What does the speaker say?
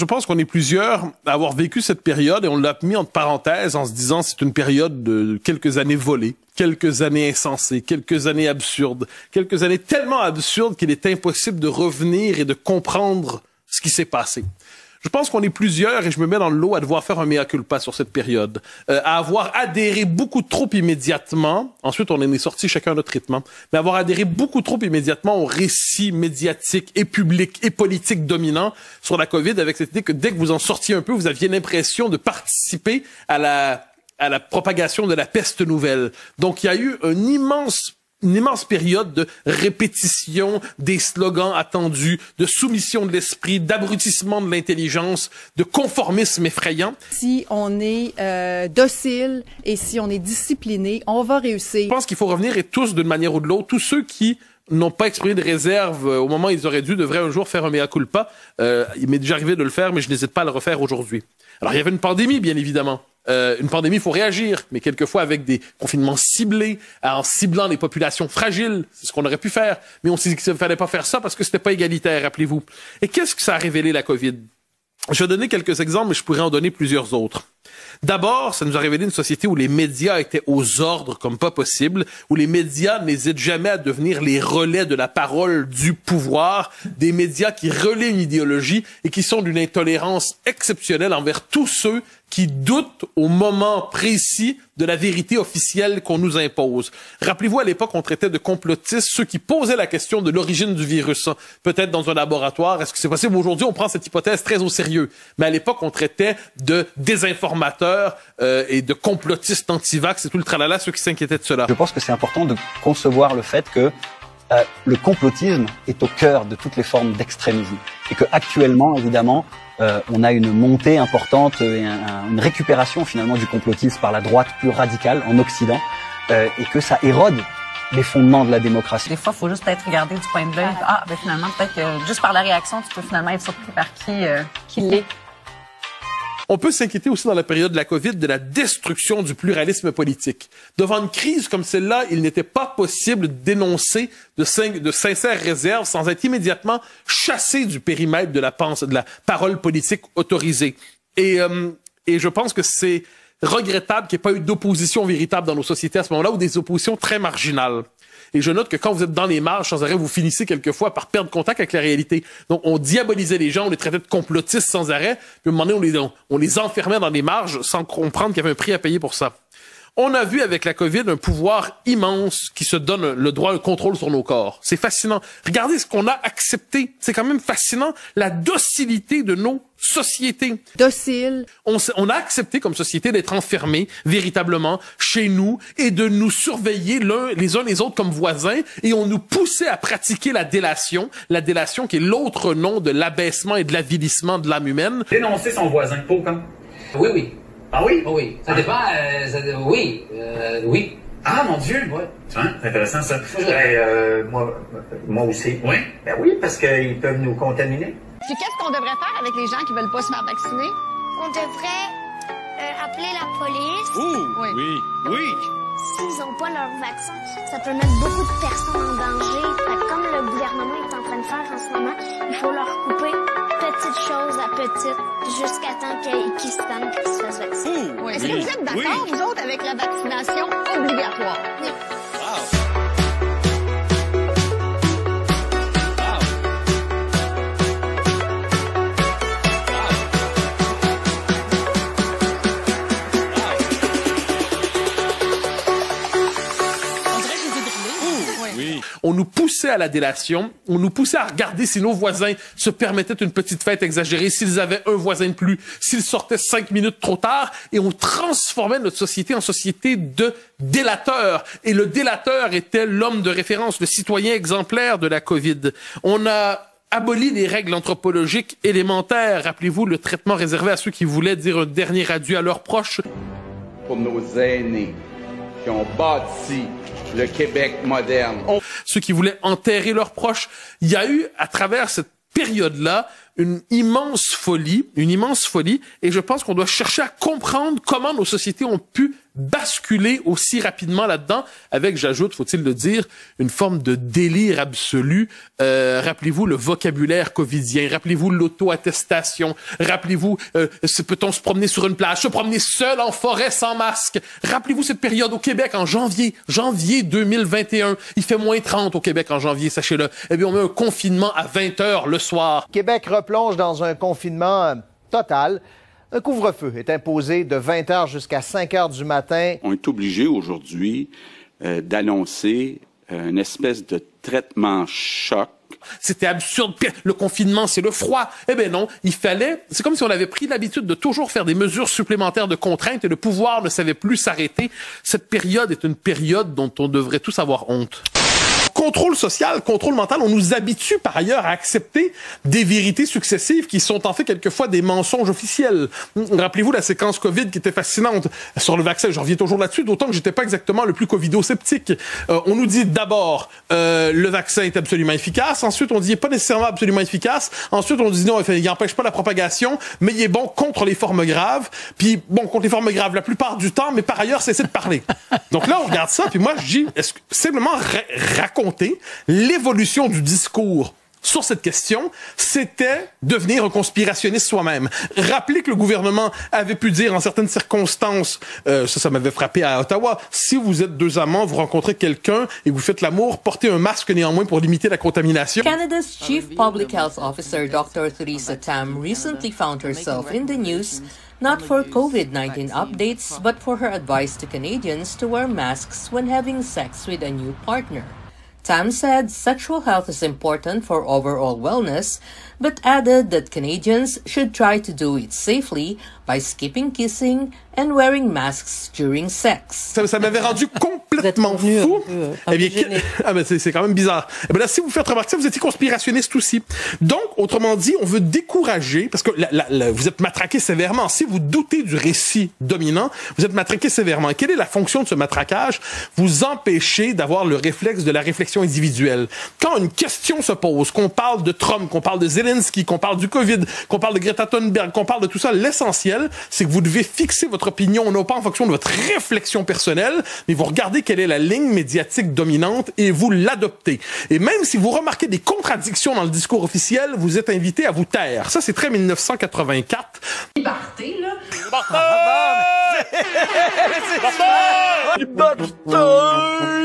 Je pense qu'on est plusieurs à avoir vécu cette période et on l'a mis entre parenthèses en se disant c'est une période de quelques années volées, quelques années insensées, quelques années absurdes, quelques années tellement absurdes qu'il est impossible de revenir et de comprendre ce qui s'est passé. Je pense qu'on est plusieurs, et je me mets dans le lot, à devoir faire un mea culpa sur cette période, à avoir adhéré beaucoup trop immédiatement, ensuite on en est sortis chacun à notre rythme, mais avoir adhéré beaucoup trop immédiatement au récit médiatique et public et politique dominant sur la COVID, avec cette idée que dès que vous en sortiez un peu, vous aviez l'impression de participer à la propagation de la peste nouvelle. Donc il y a eu une immense période de répétition des slogans attendus, de soumission de l'esprit, d'abrutissement de l'intelligence, de conformisme effrayant. Si on est docile et si on est discipliné, on va réussir. Je pense qu'il faut revenir et tous, d'une manière ou de l'autre, tous ceux qui n'ont pas exprimé de réserve au moment où ils auraient dû, devraient un jour faire un mea culpa. Il m'est déjà arrivé de le faire, mais je n'hésite pas à le refaire aujourd'hui. Alors, il y avait une pandémie, bien évidemment. Une pandémie, il faut réagir, mais quelquefois avec des confinements ciblés, en ciblant les populations fragiles. C'est ce qu'on aurait pu faire. Mais on s'est dit qu'il ne fallait pas faire ça parce que c'était pas égalitaire, rappelez-vous. Et qu'est-ce que ça a révélé, la COVID? Je vais donner quelques exemples, mais je pourrais en donner plusieurs autres. D'abord, ça nous a révélé une société où les médias étaient aux ordres comme pas possible, où les médias n'hésitent jamais à devenir les relais de la parole du pouvoir, des médias qui relaient une idéologie et qui sont d'une intolérance exceptionnelle envers tous ceux qui doutent au moment précis de la vérité officielle qu'on nous impose. Rappelez-vous, à l'époque, on traitait de complotistes ceux qui posaient la question de l'origine du virus, peut-être dans un laboratoire. Est-ce que c'est possible? Aujourd'hui, on prend cette hypothèse très au sérieux. Mais à l'époque, on traitait de désinformateurs et de complotistes anti-vax et tout le tralala, ceux qui s'inquiétaient de cela. Je pense que c'est important de concevoir le fait que le complotisme est au cœur de toutes les formes d'extrémisme et que actuellement, évidemment, on a une montée importante et une récupération finalement du complotisme par la droite plus radicale en Occident et que ça érode les fondements de la démocratie. Des fois, il faut juste peut-être regarder du point de vue. Ah, ben finalement, peut-être que juste par la réaction, tu peux finalement être surpris par qui l'est. On peut s'inquiéter aussi dans la période de la COVID de la destruction du pluralisme politique. Devant une crise comme celle-là, il n'était pas possible d'énoncer de sincères réserves sans être immédiatement chassé du périmètre de la parole politique autorisée. Et je pense que c'est regrettable qu'il n'y ait pas eu d'opposition véritable dans nos sociétés à ce moment-là, ou des oppositions très marginales. Et je note que quand vous êtes dans les marges, sans arrêt, vous finissez quelquefois par perdre contact avec la réalité. Donc, on diabolisait les gens, on les traitait de complotistes sans arrêt, puis à un moment donné, on les enfermait dans les marges sans comprendre qu'il y avait un prix à payer pour ça. On a vu avec la COVID un pouvoir immense qui se donne le droit, le contrôle sur nos corps. C'est fascinant. Regardez ce qu'on a accepté. C'est quand même fascinant, la docilité de nos sociétés. Docile. On a accepté comme société d'être enfermés véritablement chez nous et de nous surveiller les uns les autres comme voisins, et on nous poussait à pratiquer la délation qui est l'autre nom de l'abaissement et de l'avilissement de l'âme humaine. Dénoncer son voisin, pour quand? Oui, oui. Ah oui? Oui. Ça dépend, oui. Oui. Ah, mon Dieu! Ouais. C'est intéressant, ça. Moi aussi. Oui? Ben oui, parce qu'ils peuvent nous contaminer. Puis qu'est-ce qu'on devrait faire avec les gens qui veulent pas se faire vacciner? On devrait appeler la police. Oui. S'ils n'ont pas leur vaccin, ça peut mettre beaucoup de personnes en danger. Fait que comme le gouvernement est en train de faire en ce moment, il faut leur couper petite chose à petite jusqu'à temps qu'ils se tannent et qu'ils se fassent vacciner. Est-ce que vous êtes d'accord, vous autres, avec la vaccination obligatoire? Oui. On nous poussait à la délation, on nous poussait à regarder si nos voisins se permettaient une petite fête exagérée, s'ils avaient un voisin de plus, s'ils sortaient 5 minutes trop tard, et on transformait notre société en société de délateurs. Et le délateur était l'homme de référence, le citoyen exemplaire de la COVID. On a aboli les règles anthropologiques élémentaires. Rappelez-vous le traitement réservé à ceux qui voulaient dire un dernier adieu à leurs proches. Pour nos aînés qui ont bâti le Québec moderne. Ceux qui voulaient enterrer leurs proches. Il y a eu, à travers cette période-là, une immense folie, et je pense qu'on doit chercher à comprendre comment nos sociétés ont pu basculer aussi rapidement là-dedans avec, j'ajoute, faut-il le dire, une forme de délire absolu. Rappelez-vous le vocabulaire covidien, rappelez-vous l'auto-attestation, rappelez-vous, peut-on se promener sur une plage, se promener seul en forêt sans masque. Rappelez-vous cette période au Québec en janvier 2021. Il fait moins 30 au Québec en janvier, sachez-le. Eh bien, on met un confinement à 20h le soir. Québec replonge dans un confinement total. Un couvre-feu est imposé de 20h jusqu'à 5h du matin. On est obligé aujourd'hui d'annoncer une espèce de traitement choc. C'était absurde. Le confinement, c'est le froid. Eh bien non, c'est comme si on avait pris l'habitude de toujours faire des mesures supplémentaires de contrainte et le pouvoir ne savait plus s'arrêter. Cette période est une période dont on devrait tous avoir honte. Contrôle social, contrôle mental, on nous habitue par ailleurs à accepter des vérités successives qui sont en fait quelquefois des mensonges officiels. Rappelez-vous la séquence COVID qui était fascinante sur le vaccin, je reviens toujours là-dessus, d'autant que j'étais pas exactement le plus covido-sceptique. On nous dit d'abord le vaccin est absolument efficace, ensuite on dit il n'est pas nécessairement absolument efficace, ensuite on dit non, il n'empêche pas la propagation, mais il est bon contre les formes graves, puis bon, contre les formes graves la plupart du temps, mais par ailleurs cessez de parler. Donc là on regarde ça, puis moi je dis, est-ce que simplement raconter l'évolution du discours sur cette question, c'était devenir un conspirationniste soi-même. Rappeler que le gouvernement avait pu dire en certaines circonstances, ça m'avait frappé à Ottawa, si vous êtes deux amants, vous rencontrez quelqu'un et vous faites l'amour, portez un masque néanmoins pour limiter la contamination. Canada's Chief Public Health Officer, Dr. Theresa Tam, recently found herself in the news not for COVID-19 updates, but for her advice to Canadians to wear masks when having sex with a new partner. Tam said sexual health is important for overall wellness, but added that Canadians should try to do it safely by skipping kissing and wearing masks during sex. Ça m'avait rendu complètement fou. Eh bien, c'est quand même bizarre. Eh bien là, si vous faites remarquer ça, vous étiez conspirationniste aussi. Donc, autrement dit, on veut décourager, parce que vous êtes matraqué sévèrement. Si vous doutez du récit dominant, vous êtes matraqué sévèrement. Et quelle est la fonction de ce matraquage? Vous empêchez d'avoir le réflexe de la réflexion individuelle. Quand une question se pose, qu'on parle de Trump, qu'on parle de Zelensky, qu'on parle du COVID, qu'on parle de Greta Thunberg, qu'on parle de tout ça, l'essentiel, c'est que vous devez fixer votre opinion, non pas en fonction de votre réflexion personnelle, mais vous regardez quelle est la ligne médiatique dominante et vous l'adoptez. Et même si vous remarquez des contradictions dans le discours officiel, vous êtes invité à vous taire. Ça, c'est très 1984. Liberté, là. Liberté! Liberté!